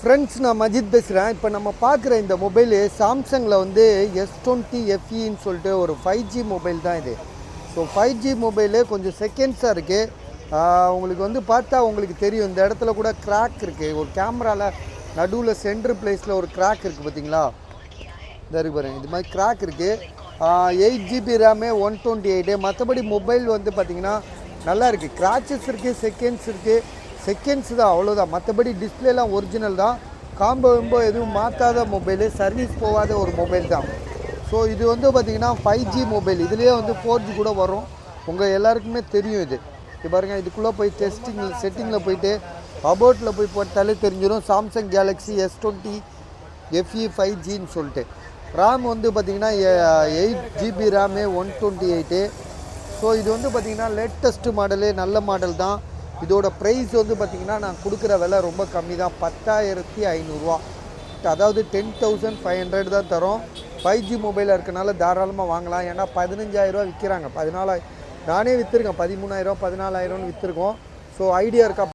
Friends, நான் மஜித் பேசுகிறேன். இப்போ நம்ம பார்க்குற இந்த மொபைலு சாம்சங்கில் வந்து S20 FEன்னு சொல்லிட்டு ஒரு 5G மொபைல் தான் இது. ஸோ 5G மொபைலு கொஞ்சம் செகண்ட்ஸாக இருக்குது. உங்களுக்கு வந்து பார்த்தா உங்களுக்கு தெரியும், இந்த இடத்துல கூட கிராக் இருக்குது. ஒரு கேமராவில் நடுவில் சென்ட்ரு பிளேஸில் ஒரு கிராக் இருக்குது பார்த்தீங்களா? இந்த இருக்கு பாருங்கள், இது மாதிரி கிராக் இருக்குது. 8GB RAM 128. மற்றபடி மொபைல் வந்து பார்த்திங்கன்னா நல்லா இருக்குது. கிராச்சஸ் இருக்குது, செகண்ட்ஸ் இருக்குது. செகண்ட்ஸ் தான், அவ்வளோதான். மற்றபடி டிஸ்பிளேலாம் ஒரிஜினல் தான். காம்போ எதுவும் மாற்றாத மொபைலு, சர்வீஸ் போகாத ஒரு மொபைல் தான். ஸோ இது வந்து பார்த்திங்கன்னா 5G மொபைல். இதுலேயே வந்து 4G கூட வரும். உங்கள் எல்லாருக்குமே தெரியும் இது. இது பாருங்கள், இதுக்குள்ளே போய் செட்டிங்கில் போயிட்டு அபவுட்டில் போய் போட்டாலே தெரிஞ்சிடும். சாம்சங் கேலக்ஸி S20 FE 5Gன்னு சொல்லிட்டு. ரேம் வந்து பார்த்திங்கன்னா 8GB ரேமு 128. ஸோ இது வந்து பார்த்திங்கன்னா லேட்டஸ்ட்டு மாடலு, நல்ல மாடல் தான். இதோட ப்ரைஸ் வந்து பார்த்திங்கன்னா நான் கொடுக்குற விலை ரொம்ப கம்மி தான், 10,500 அதாவது 10,500 தான் தரோம். 5G மொபைலாக இருக்கனால தாராளமாக வாங்கலாம். ஏன்னா 15,000 விற்கிறாங்க. 14 நானே விற்றுருக்கேன், 13,000 14,000 விற்றுருக்கோம். ஸோ ஐடியா இருக்கா?